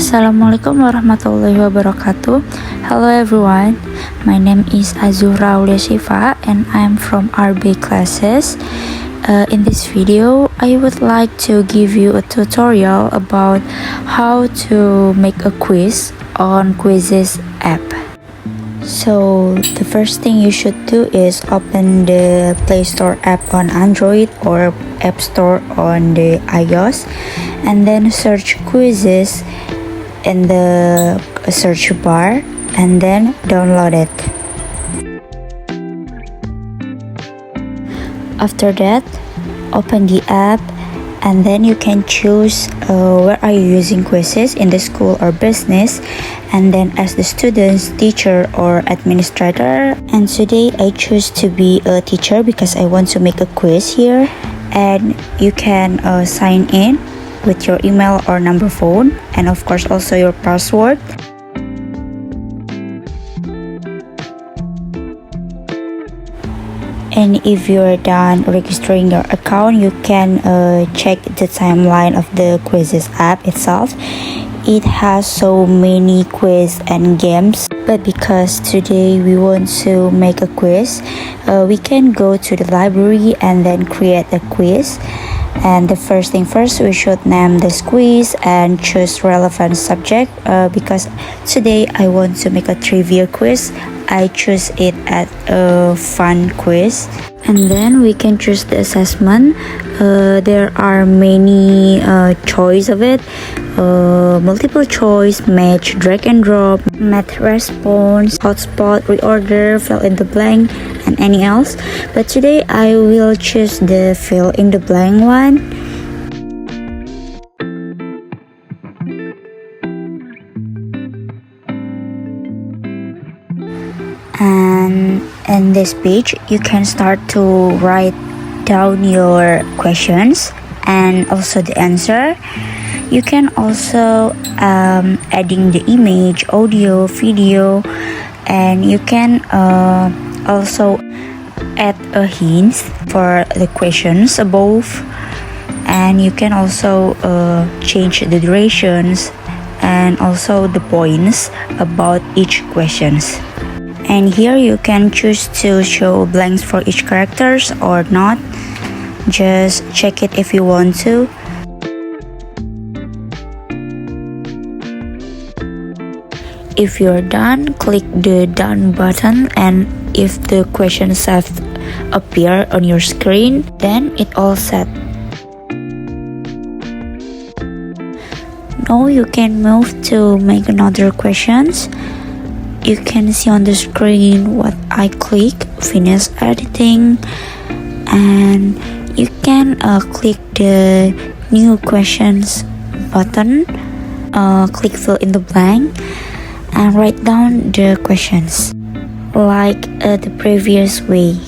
Assalamualaikum warahmatullahi wabarakatuh. Hello everyone, my name is Azzuhra Syifa and I'm from RB classes. In this video, I would like to give you a tutorial about how to make a quiz on Quizizz app. So the first thing you should do is open the Play Store app on Android or App Store on the iOS, and then search Quizizz in the search bar and then download it. After that, open the app and then you can choose where are you using Quizizz, in the school or business, and then as the students, teacher or administrator. And today I choose to be a teacher because I want to make a quiz here. And you can sign in with your email or number phone, and of course also your password. And if you're done registering your account, you can check the timeline of the Quizizz app itself. It has so many quiz and games, but because today we want to make a quiz, we can go to the library and then create a quiz. And the first thing first, we should name this quiz and choose relevant subject. Because today I want to make a trivia quiz, I choose it as a fun quiz. And then we can choose the assessment. There are many choice of it. Multiple choice, match, drag and drop, math response, hotspot, reorder, fill in the blank, and any else. But today I will choose the fill in the blank one. And in this page you can start to write down your questions and also the answer. You can also adding the image, audio, video, and you can also add a hint for the questions above, and you can also change the durations and also the points about each questions. And here you can choose to show blanks for each characters or not. Just check it if you want to. If you're done, click the done button, and if the questions have appeared on your screen, then it all set. Now you can move to make another questions. You can see on the screen what I click, finish editing, and you can click the new questions button, click fill in the blank, and write down the questions like the previous way.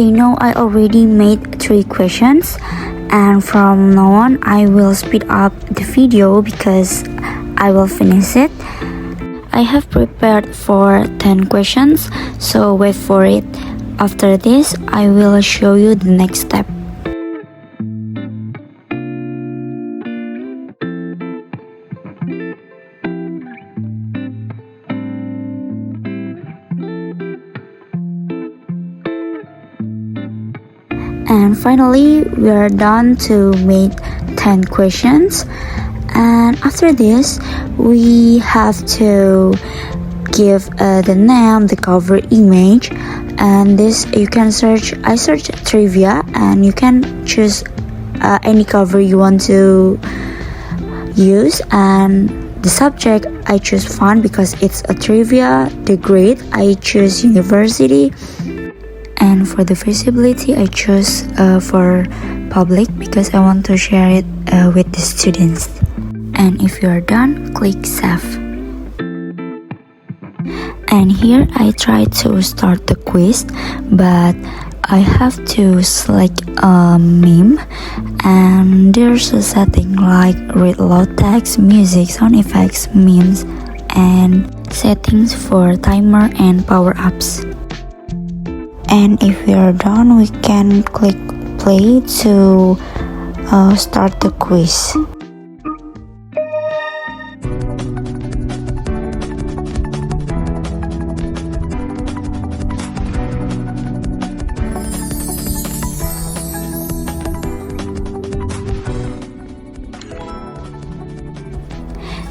Okay, now I already made 3 questions, and from now on I will speed up the video because I will finish it. I have prepared for 10 questions, so wait for it. After this, I will show you the next step. And finally, we are done to make 10 questions. And after this, we have to give the name, the cover image, and this you can search. I searched trivia, and you can choose any cover you want to use. And the subject I choose fun because it's a trivia. The grade I choose university, and for the visibility I choose for public because I want to share it with the students. And if you are done, click save. And here I try to start the quiz, but I have to select a meme, and there's a setting like read loud text, music, sound effects, memes, and settings for timer and power-ups. And if we are done, we can click play to start the quiz.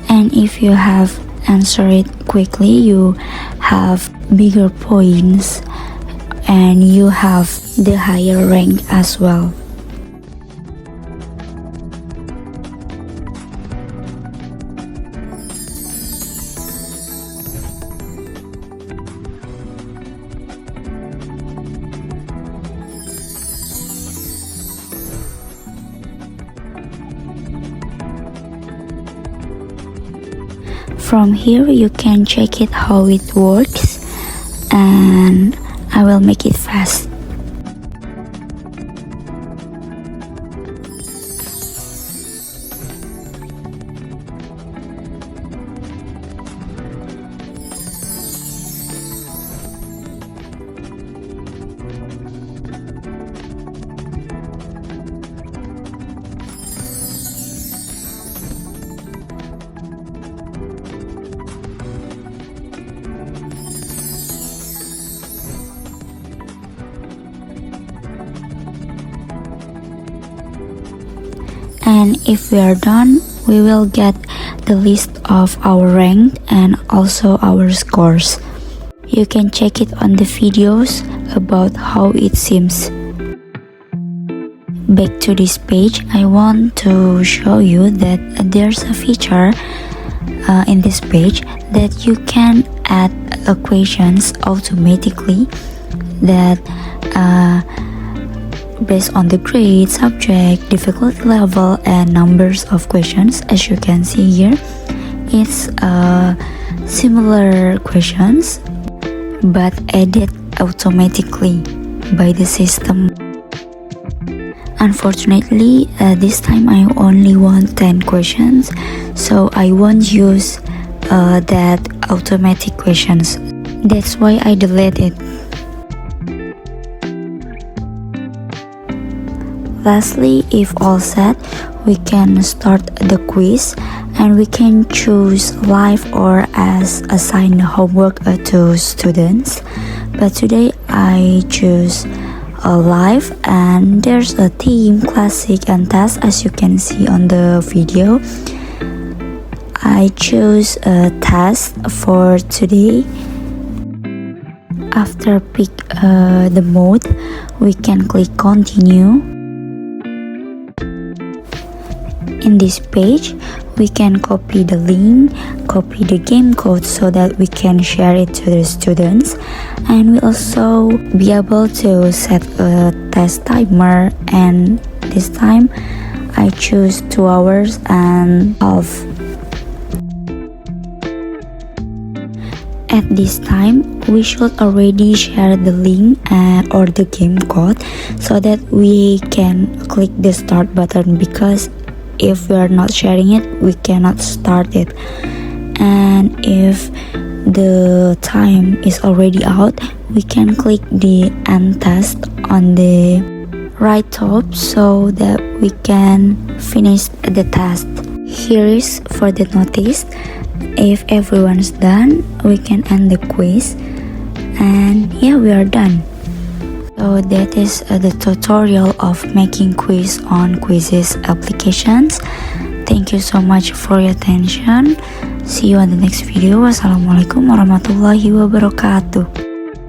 And if you have answered it quickly, you have bigger points and you have the higher rank as well. From here you can check it how it works, and I will make it fast. And if we are done, we will get the list of our rank and also our scores. You can check it on the videos about how it seems. Back to this page, I want to show you that there's a feature in this page that you can add equations automatically that based on the grade, subject, difficulty level, and numbers of questions. As you can see here, it's similar questions but added automatically by the system. Unfortunately, this time I only want 10 questions, so I won't use that automatic questions. That's why I delete it. Lastly, if all set, we can start the quiz, and we can choose live or as assigned homework to students. But today I choose live, and there's a theme, classic, and task, as you can see on the video. I choose a task for today. After pick the mode, we can click continue. In this page, we can copy the link, copy the game code so that we can share it to the students, and we also be able to set a test timer, and this time I choose 2 hours and half. At this time, we should already share the link or the game code so that we can click the start button, because if we are not sharing it, we cannot start it. And if the time is already out, we can click the end test on the right top so that we can finish the test. Here is for the notice. If everyone's done, we can end the quiz, and yeah, we are done. So that is the tutorial of making quiz on Quizizz applications. Thank you so much for your attention. See you on the next video. Wassalamualaikum warahmatullahi wabarakatuh.